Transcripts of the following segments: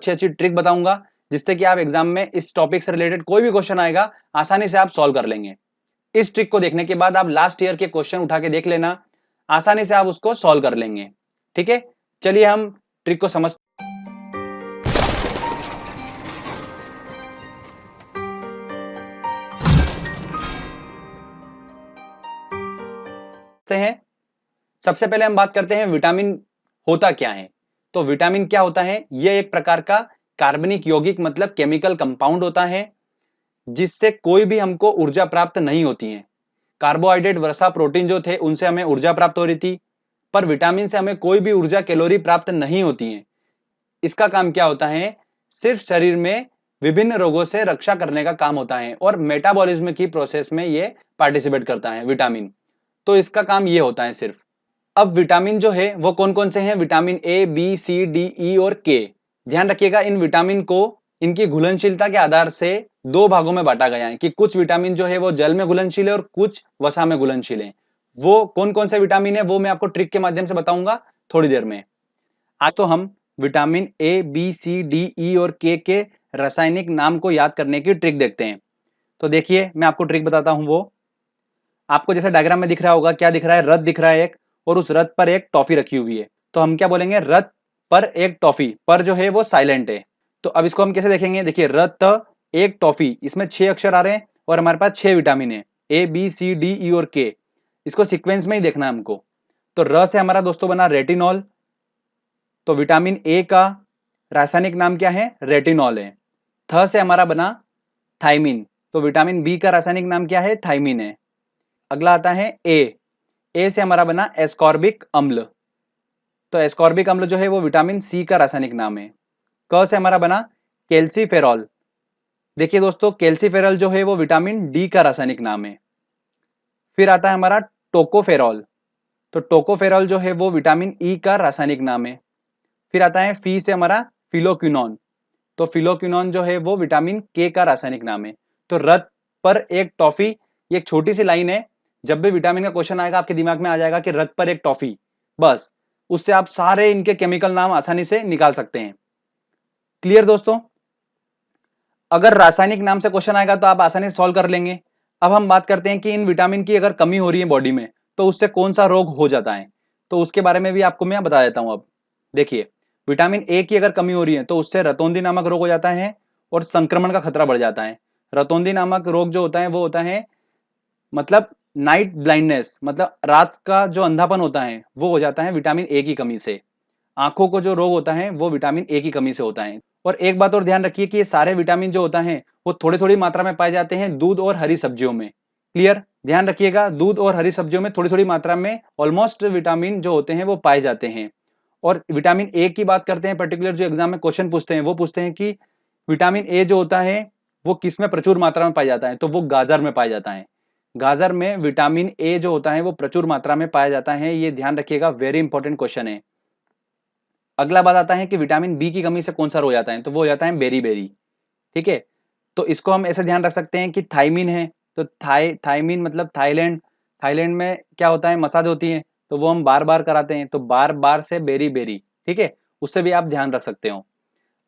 अच्छी अच्छी ट्रिक बताऊंगा जिससे कि आप एग्जाम में इस टॉपिक से रिलेटेड कोई भी क्वेश्चन आएगा आसानी से आप सॉल्व कर लेंगे। इस ट्रिक को देखने के बाद आप लास्ट ईयर के क्वेश्चन उठा के देख लेना, आसानी से आप उसको सॉल्व कर लेंगे। ठीक है, चलिए हम ट्रिक को समझते हैं। सबसे पहले हम बात करते हैं विटामिन होता क्या है। तो विटामिन क्या होता है? यह एक प्रकार का कार्बनिक यौगिक मतलब केमिकल कंपाउंड होता है जिससे कोई भी हमको ऊर्जा प्राप्त नहीं होती है। कार्बोहाइड्रेट, वसा, प्रोटीन जो थे उनसे हमें ऊर्जा प्राप्त हो रही थी, पर विटामिन से हमें कोई भी ऊर्जा, कैलोरी प्राप्त नहीं होती है। इसका काम क्या होता है? सिर्फ शरीर में विभिन्न रोगों से रक्षा करने का काम होता है और मेटाबॉलिज्म की प्रोसेस में ये पार्टिसिपेट करता है विटामिन। तो इसका काम ये होता है सिर्फ। अब विटामिन जो है वो कौन कौन से हैं? Vitamin A, B, C, D, E और के। ध्यान रखिएगा, इन विटामिन को इनकी घुलनशीलता के आधार से दो भागों में बांटा गया है कि कुछ विटामिन जो है वो जल में घुलनशील है और कुछ वसा में घुलनशील है। वो कौन कौन से विटामिन है वो मैं आपको ट्रिक के माध्यम से बताऊंगा थोड़ी देर में। आज तो हम vitamin A, B, C, D, E और के रासायनिक नाम को याद करने की ट्रिक देखते हैं। तो देखिए मैं आपको ट्रिक बताता हूं। वो आपको जैसे डायग्राम में दिख रहा होगा, क्या दिख रहा है? रथ दिख रहा है एक, और उस रथ पर एक टॉफी रखी हुई है। तो हम क्या बोलेंगे? रथ पर एक टॉफी। पर जो है वो साइलेंट है। तो अब इसको हम कैसे देखेंगे? देखिए, रथ एक टॉफी, इसमें 6 अक्षर आ रहे हैं और हमारे पास 6 विटामिन है, ए, बी, सी, डी, ई और के। इसको सीक्वेंस में ही देखना है हमको। तो र से हमारा दोस्तों बना रेटिनॉल। तो विटामिन ए का रासायनिक नाम क्या है? रेटिनॉल है। थ से हमारा बना थाइमिन। तो विटामिन बी का रासायनिक नाम क्या है? थाइमिन है। अगला आता है ए से हमारा बना एस्कॉर्बिक अम्ल। तो एस्कॉर्बिक अम्ल जो है वो विटामिन सी का रासायनिक नाम है। क से हमारा बना कैल्सीफेरॉल। देखिए दोस्तों, कैल्सीफेरॉल जो है वो विटामिन डी का रासायनिक नाम है। फिर आता है हमारा टोकोफेरॉल। तो टोकोफेरॉल जो है वो विटामिन ई का रासायनिक नाम है। फिर आता है फी से हमारा फिलोक्विनोन। तो फिलोक्विनोन जो है वो विटामिन के का रासायनिक नाम है। तो रथ पर एक टॉफी, ये एक छोटी सी लाइन है। जब भी विटामिन का क्वेश्चन आएगा आपके दिमाग में आ जाएगा कि रथ पर एक टॉफी, बस उससे आप सारे इनके केमिकल नाम आसानी से निकाल सकते हैं। क्लियर दोस्तों? अगर रासायनिक नाम से क्वेश्चन आएगा तो आप आसानी से सॉल्व कर लेंगे। अब हम बात करते हैं कि इन विटामिन की अगर कमी हो रही है बॉडी में तो उससे कौन सा रोग हो जाता है। तो उसके बारे में भी आपको मैं बता देता हूं। अब देखिए, विटामिन ए की अगर कमी हो रही है तो उससे रतौंधी नामक रोग हो जाता है और संक्रमण का खतरा बढ़ जाता है। रतौंधी नामक रोग जो होता है वो होता है मतलब नाइट ब्लाइंडनेस, मतलब रात का जो अंधापन होता है वो हो जाता है विटामिन ए की कमी से। आंखों को जो रोग होता है वो विटामिन ए की कमी से होता है। और एक बात और ध्यान रखिए कि ये सारे विटामिन जो होता है वो थोड़ी थोड़ी मात्रा में पाए जाते हैं दूध और हरी सब्जियों में। क्लियर? ध्यान रखिएगा, दूध और हरी सब्जियों में थोड़ी थोड़ी मात्रा में ऑलमोस्ट विटामिन जो होते हैं वो पाए जाते हैं। और विटामिन ए की बात करते हैं, पर्टिकुलर जो एग्जाम में क्वेश्चन पूछते हैं वो पूछते हैं कि विटामिन ए जो होता है वो किस में प्रचुर मात्रा में पाया जाता है। तो वो गाजर में पाया जाता है। गाजर में विटामिन ए जो होता है वो प्रचुर मात्रा में पाया जाता है। ये ध्यान रखिएगा, वेरी इंपॉर्टेंट क्वेश्चन है। अगला बात आता है कि विटामिन बी की कमी से कौन सा रोग जाता है। तो वो हो जाता है बेरी बेरी। ठीक है, तो इसको हम ऐसे ध्यान रख सकते हैं कि थाइमिन है तो थाइमिन मतलब थाईलैंड। थाईलैंड में क्या होता है? मसाज होती है, तो वो हम बार बार कराते हैं, तो बार बार से बेरी बेरी। ठीक है, उससे भी आप ध्यान रख सकते हो।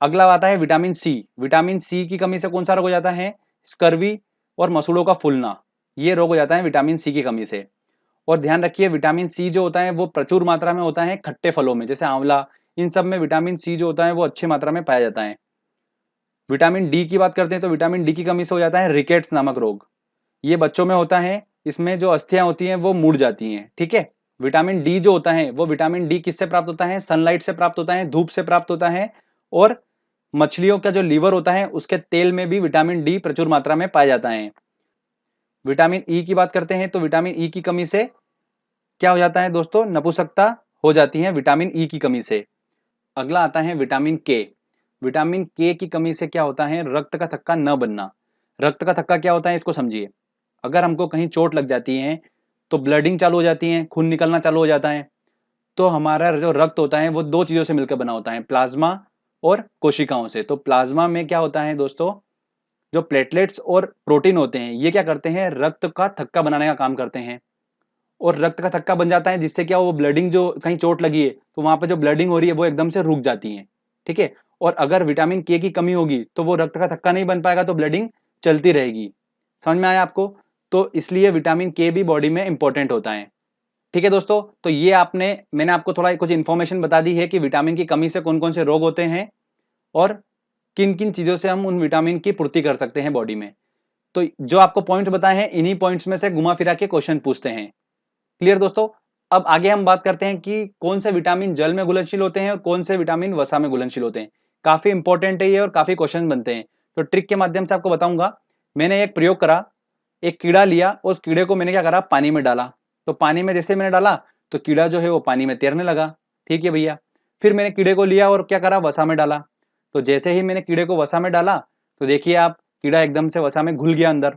अगला आता है विटामिन सी। विटामिन सी की कमी से कौन सा रोग हो जाता है? स्कर्वी और मसूड़ों का फूलना, ये रोग हो जाता है विटामिन सी की कमी से। और ध्यान रखिए, विटामिन सी जो होता है वो प्रचुर मात्रा में होता है खट्टे फलों में, जैसे आंवला। इन सब में विटामिन सी जो होता है वो अच्छी मात्रा में पाया जाता है। विटामिन डी की बात करते हैं तो विटामिन डी की कमी से हो जाता है रिकेट्स नामक रोग। ये बच्चों में होता है, इसमें जो अस्थियां होती हैं वो मुड़ जाती हैं। ठीक है, विटामिन डी जो होता है वो विटामिन डी किससे प्राप्त होता है? सनलाइट से प्राप्त होता है, धूप से प्राप्त होता है। और मछलियों का जो लीवर होता है उसके तेल में भी विटामिन डी प्रचुर मात्रा में पाया जाता है। विटामिन ई की बात करते हैं तो विटामिन ई की कमी से क्या हो जाता है दोस्तों? नपुंसकता हो जाती है विटामिन ई की कमी से। अगला आता है विटामिन के। विटामिन के की कमी से क्या होता है? रक्त का थक्का न बनना। रक्त का थक्का क्या होता है इसको समझिए। अगर हमको कहीं चोट लग जाती है तो ब्लडिंग चालू हो जाती है, खून निकलना चालू हो जाता है। तो हमारा जो रक्त होता है वो दो चीजों से मिलकर बना होता है, प्लाज्मा और कोशिकाओं से। तो प्लाज्मा में क्या होता है दोस्तों? जो प्लेटलेट्स और प्रोटीन होते हैं ये क्या करते हैं? रक्त का थक्का बनाने का काम करते हैं। और रक्त का थक्का बन जाता है जिससे क्या वो ब्लडिंग, जो कहीं चोट लगी है तो वहां पर जो ब्लडिंग हो रही है वो एकदम से रुक जाती है। ठीक है, और अगर विटामिन के की कमी होगी तो वो रक्त का थक्का नहीं बन पाएगा, तो ब्लडिंग चलती रहेगी। समझ में आया आपको? तो इसलिए विटामिन के भी बॉडी में इंपॉर्टेंट होता है। ठीक है दोस्तों, तो ये मैंने आपको थोड़ा कुछ इंफॉर्मेशन बता दी है कि विटामिन की कमी से कौन कौन से रोग होते हैं और किन किन चीजों से हम उन विटामिन की पूर्ति कर सकते हैं बॉडी में। तो जो आपको पॉइंट्स बताए हैं, इन्हीं पॉइंट्स में से घुमा फिरा के क्वेश्चन पूछते हैं। क्लियर दोस्तों? अब आगे हम बात करते हैं कि कौन से विटामिन जल में घुलनशील होते हैं और कौन से विटामिन वसा में घुलनशील होते हैं। काफी इंपॉर्टेंट है ये और काफी क्वेश्चन बनते हैं। तो ट्रिक के माध्यम से आपको बताऊंगा। मैंने एक प्रयोग करा, एक कीड़ा लिया, उस कीड़े को मैंने क्या करा, पानी में डाला। तो पानी में जैसे मैंने डाला तो कीड़ा जो है वो पानी में तैरने लगा। ठीक है भैया। फिर मैंने कीड़े को लिया और क्या करा, वसा में डाला। तो जैसे ही मैंने कीड़े को वसा में डाला तो देखिए आप, कीड़ा एकदम से वसा में घुल गया अंदर।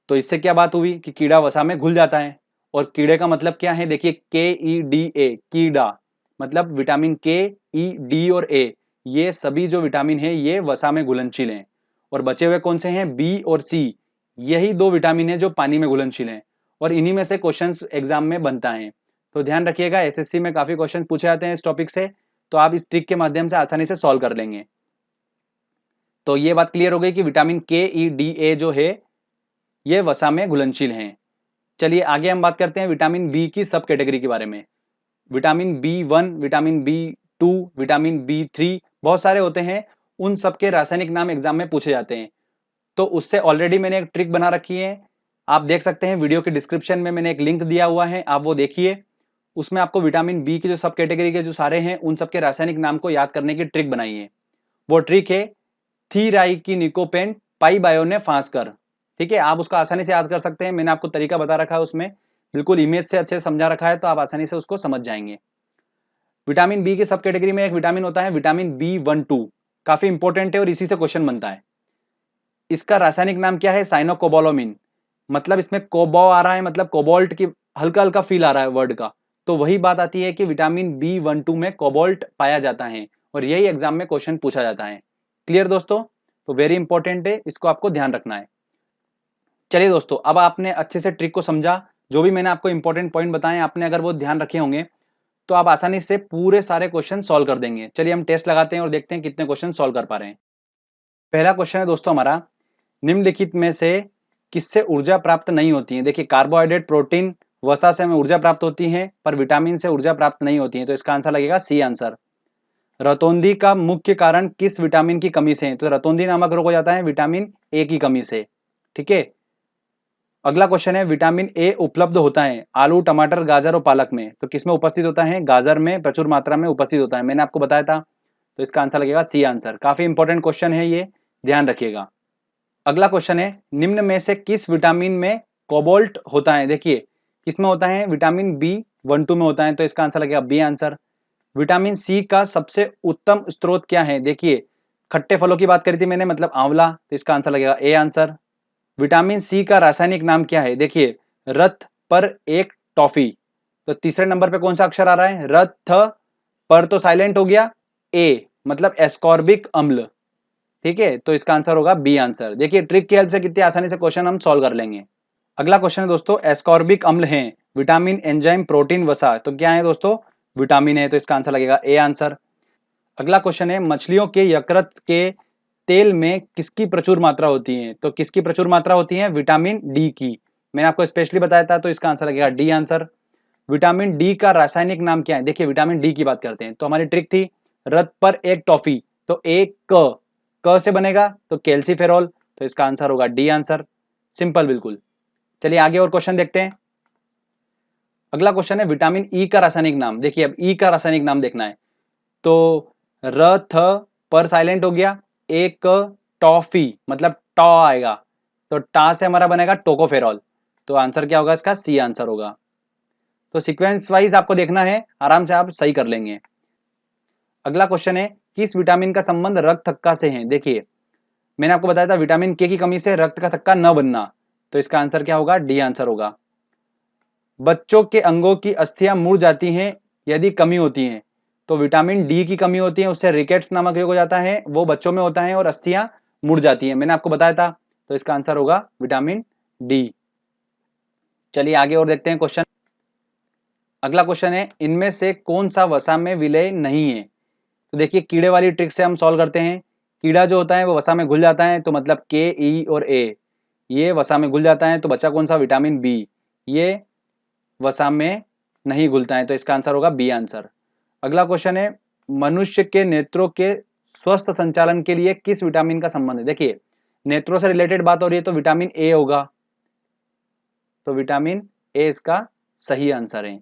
तो इससे क्या बात हुई कि कीड़ा वसा में घुल जाता है। और कीड़े का मतलब क्या है, देखिए KEDA, कीड़ा, मतलब विटामिन KE, D और A, ये सभी जो विटामिन है ये वसा में घुलनशील हैं। और बचे हुए कौन से हैं, B और C, यही दो विटामिन है जो पानी में घुलनशील हैं। और इन्हीं में से क्वेश्चंस एग्जाम में बनता है। तो ध्यान रखिएगा, SSC में काफी क्वेश्चन पूछे जाते हैं इस टॉपिक से, तो आप इस ट्रिक के माध्यम से आसानी से सॉल्व कर लेंगे। तो ये बात क्लियर हो गई कि विटामिन KEDA जो है ये वसा में घुलनशील हैं। चलिए आगे हम बात करते हैं विटामिन बी की सब कैटेगरी के बारे में। Vitamin B1, vitamin B2, vitamin B3, बहुत सारे होते हैं। उन सबके रासायनिक नाम एग्जाम में पूछे जाते हैं। तो उससे ऑलरेडी मैंने एक ट्रिक बना रखी है, आप देख सकते हैं वीडियो के डिस्क्रिप्शन में मैंने एक लिंक दिया हुआ है, आप वो देखिए। उसमें आपको विटामिन बी की जो सब कैटेगरी के जो सारे हैं उन सबके रासायनिक नाम को याद करने की ट्रिक बनाई है। वो ट्रिक है थीराइकिनिकोपेन पाइबायोने फांसकर। ठीक है, आप उसको आसानी से याद कर सकते हैं। मैंने आपको तरीका बता रखा है, उसमें बिल्कुल इमेज से अच्छे से समझा रखा है, तो आप आसानी से उसको समझ जाएंगे। विटामिन बी की सब कैटेगरी में एक विटामिन होता है विटामिन B12, काफी इंपॉर्टेंट है और इसी से क्वेश्चन बनता है। इसका रासायनिक नाम क्या है, साइनोकोबालामिन। मतलब इसमें कोबो आ रहा है, मतलब कोबाल्ट की हल्का हल्का फील आ रहा है वर्ड का। तो वही बात आती है कि विटामिन B12 में कोबाल्ट पाया जाता है और यही एग्जाम में क्वेश्चन पूछा जाता है। क्लियर दोस्तों? तो वेरी इंपॉर्टेंट है, इसको आपको ध्यान रखना है। चलिए दोस्तों, अब आपने अच्छे से ट्रिक को समझा। जो भी मैंने आपको इंपॉर्टेंट पॉइंट बताए आपने अगर वो ध्यान रखे होंगे तो आप आसानी से पूरे सारे क्वेश्चन सॉल्व कर देंगे। चलिए हम टेस्ट लगाते हैं और देखते हैं कितने क्वेश्चन सॉल्व कर पा रहे हैं। पहला क्वेश्चन है दोस्तों हमारा, निम्नलिखित में से किससे ऊर्जा प्राप्त नहीं होती है। देखिए कार्बोहाइड्रेट, प्रोटीन, वसा से हमें ऊर्जा प्राप्त होती है पर विटामिन से ऊर्जा प्राप्त नहीं होती है। तो इसका आंसर लगेगा सी आंसर। रतौंधी का मुख्य कारण किस विटामिन की कमी से है। तो रतौंधी नामक रोग हो जाता है विटामिन ए की कमी से। ठीक है। अगला क्वेश्चन है, विटामिन ए उपलब्ध होता है आलू, टमाटर, गाजर और पालक में। तो किसमें उपस्थित होता है, गाजर में प्रचुर मात्रा में उपस्थित होता है, मैंने आपको बताया था। तो इसका आंसर लगेगा सी आंसर। काफी इंपॉर्टेंट क्वेश्चन है ये, ध्यान रखिएगा। अगला क्वेश्चन है, निम्न में से किस विटामिन में कोबाल्ट होता है। देखिए किसमें होता है, विटामिन B12 में होता है। तो इसका आंसर लगेगा बी आंसर। विटामिन सी का सबसे उत्तम स्रोत क्या है। देखिए खट्टे फलों की बात करी थी मैंने, मतलब आंवला। तो इसका आंसर लगेगा ए आंसर। विटामिन सी का रासायनिक नाम क्या है। देखिए रथ पर एक टॉफी। तो तीसरे नंबर पे कौन सा अक्षर आ रहा है, रथ पर तो साइलेंट हो गया, ए मतलब एस्कॉर्बिक अम्ल। ठीक है, तो इसका आंसर होगा बी आंसर। देखिए ट्रिक की हेल्प से कितनी आसानी से क्वेश्चन हम सॉल्व कर लेंगे। अगला क्वेश्चन है दोस्तों, एस्कॉर्बिक अम्ल है विटामिन, एंजाइम, प्रोटीन, वसा। तो क्या है दोस्तों, विटामिन है। तो इसका आंसर लगेगा ए आंसर। अगला क्वेश्चन है, मछलियों के यकृत के तेल में किसकी प्रचुर मात्रा होती है। तो किसकी प्रचुर मात्रा होती है, विटामिन डी की। मैंने आपको स्पेशली बताया था, तो इसका आंसर लगेगा डी आंसर। विटामिन डी का रासायनिक नाम क्या है। देखिए विटामिन डी की बात करते हैं, तो हमारी ट्रिक थी रथ पर एक टॉफी, तो एक क से बनेगा, तो कैल्सीफेरॉल। तो इसका आंसर होगा डी आंसर। सिंपल बिल्कुल। चलिए आगे और क्वेश्चन देखते हैं। अगला क्वेश्चन है, विटामिन ई का रासायनिक नाम। देखिए अब ई का रासायनिक नाम देखना है। तो रथ पर साइलेंट हो गया, एक टॉफी मतलब टॉ आएगा, तो टा से हमारा बनेगा टोकोफेरॉल। तो आंसर क्या होगा इसका, सी आंसर होगा। तो सीक्वेंस वाइज आपको देखना है, आराम से आप सही कर लेंगे। अगला क्वेश्चन है, किस विटामिन का संबंध रक्त थक्का से है। देखिए मैंने आपको बताया था विटामिन के की कमी से रक्त का थक्का न बनना। तो इसका आंसर क्या होगा, डी आंसर होगा। बच्चों के अंगों की अस्थियां मुड़ जाती हैं यदि कमी होती है। तो विटामिन डी की कमी होती है, उससे रिकेट्स नामक रोग हो जाता है, वो बच्चों में होता है और अस्थियां मुड़ जाती हैं, मैंने आपको बताया था। तो इसका आंसर होगा विटामिन डी। चलिए आगे और देखते हैं क्वेश्चन। अगला क्वेश्चन है, इनमें से कौन सा वसा में विलय नहीं है। तो देखिए कीड़े वाली ट्रिक से हम सॉल्व करते हैं। कीड़ा जो होता है वो वसा में घुल जाता है, तो मतलब के, ई और ए, ये वसा में घुल जाता है, तो बचा कौन सा? Vitamin B. ये वसा में नहीं घुलता है, तो इसका आंसर होगा बी आंसर। अगला क्वेश्चन है, मनुष्य के नेत्रों के स्वस्थ संचालन के लिए किस विटामिन का संबंध है? देखिए नेत्रों से रिलेटेड बात हो रही है तो विटामिन ए होगा, तो विटामिन ए इसका सही आंसर है।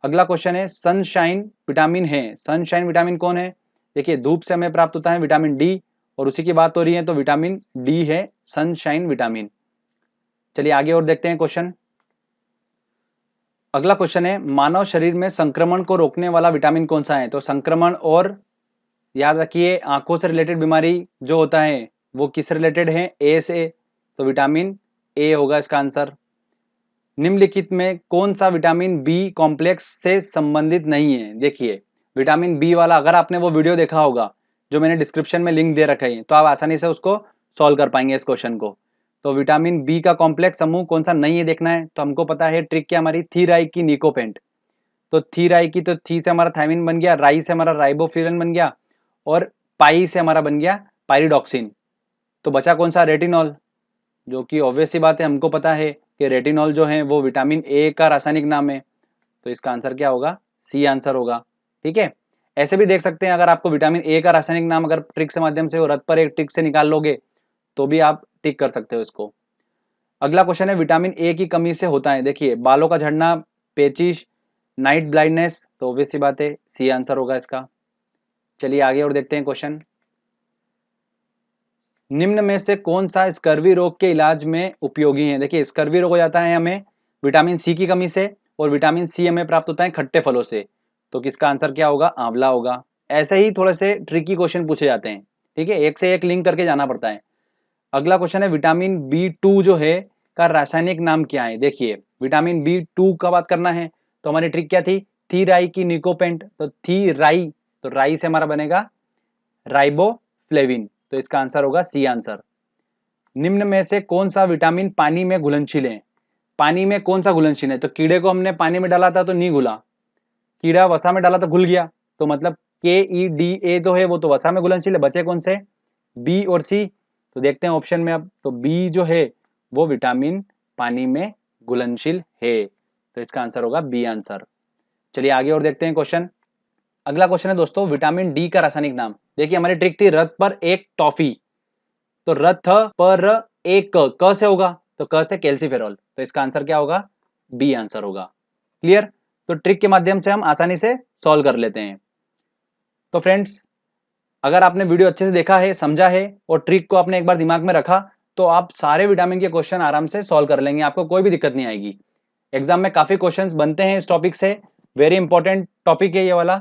अगला क्वेश्चन है, सनशाइन विटामिन है, सनशाइन विटामिन कौन है? देखिए धूप से हमें प्राप्त होता है विटामिन डी, और उसी की बात हो रही है तो विटामिन डी है सनशाइन विटामिन। चलिए आगे और देखते हैं क्वेश्चन। अगला क्वेश्चन है, मानव शरीर में संक्रमण को रोकने वाला विटामिन कौन सा है? तो संक्रमण, और याद रखिए आंखों से रिलेटेड बीमारी जो होता है वो किस रिलेटेड है? ए से, तो विटामिन ए होगा इसका आंसर। निम्नलिखित में कौन सा विटामिन बी कॉम्प्लेक्स से संबंधित नहीं है? देखिए विटामिन बी वाला, अगर आपने वो वीडियो देखा होगा जो मैंने डिस्क्रिप्शन में लिंक दे रखा है, तो आप आसानी से उसको सॉल्व कर पाएंगे इस क्वेश्चन को। तो विटामिन बी का कॉम्प्लेक्स समूह कौन सा नहीं है देखना है, तो हमको पता है ट्रिक क्या हमारी, थीराई की निकोपेंट। तो थीराई की, तो थी से हमारा थायमिन बन गया, राई से हमारा राइबोफ्यूरन बन गया, और पाई से हमारा बन गया पायरिडॉक्सिन। तो बचा कौन सा? रेटिनॉल, जो कि ऑब्वियस सी बात है, हमको पता है कि रेटिनॉल जो है वो विटामिन ए का रासायनिक नाम है, तो इसका आंसर क्या होगा? सी आंसर होगा। ठीक है, ऐसे भी देख सकते हैं, अगर आपको विटामिन ए का रासायनिक नाम अगर ट्रिक से माध्यम से, रथ पर एक ट्रिक से निकाल लोगे तो भी आप टिक कर सकते हो इसको। अगला क्वेश्चन है, विटामिन ए की कमी से होता है, देखिए बालों का झड़ना, पेचिश, नाइट ब्लाइंडनेस, तो ऑब्वियस सी बात है सी आंसर होगा इसका। चलिए आगे और देखते हैं क्वेश्चन। निम्न में से कौन सा स्कर्वी रोग के इलाज में उपयोगी है? देखिए स्कर्वी रोग हो जाता है हमें विटामिन सी की कमी से, और विटामिन सी हमें प्राप्त होता है खट्टे फलों से, तो किसका आंसर क्या होगा? आंवला होगा। ऐसे ही थोड़े से ट्रिकी क्वेश्चन पूछे जाते हैं, ठीक है, एक से एक लिंक करके जाना पड़ता है। अगला क्वेश्चन है, विटामिन बी टू जो है का रासायनिक नाम क्या है? देखिए विटामिन बी टू का बात करना है तो हमारी ट्रिक क्या थी? थीराई की निकोपेंट, तो थी राई, तो राई से हमारा बनेगा राइबोफ्लेविन, तो इसका आंसर होगा सी आंसर। निम्न में से कौन सा विटामिन पानी में घुलनशील है? पानी में कौन सा घुलनशील है? तो कीड़े को हमने पानी में डाला था तो नहीं घुला, कीड़ा वसा में डाला तो घुल गया, तो मतलब के ई डी ए तो है वो तो वसा में घुलनशील है, बचे कौन से? बी और सी। तो देखते हैं ऑप्शन में अब, तो बी जो है वो विटामिन पानी में घुलनशील है, तो इसका आंसर होगा बी आंसर। चलिए आगे और देखते हैं क्वेश्चन। अगला क्वेश्चन है दोस्तों, विटामिन डी का रासायनिक नाम। देखिए हमारी ट्रिक थी रथ पर एक टॉफी, तो रथ पर एक क से होगा, तो क से कैल्सीफेरॉल, तो इसका आंसर क्या होगा? बी आंसर होगा। क्लियर? तो ट्रिक के माध्यम से हम आसानी से सॉल्व कर लेते हैं। तो फ्रेंड्स, अगर आपने वीडियो अच्छे से देखा है, समझा है और ट्रिक को आपने एक बार दिमाग में रखा, तो आप सारे विटामिन के क्वेश्चन आराम से सॉल्व कर लेंगे, आपको कोई भी दिक्कत नहीं आएगी। एग्जाम में काफी क्वेश्चंस बनते हैं इस टॉपिक से, वेरी इंपॉर्टेंट टॉपिक है ये वाला,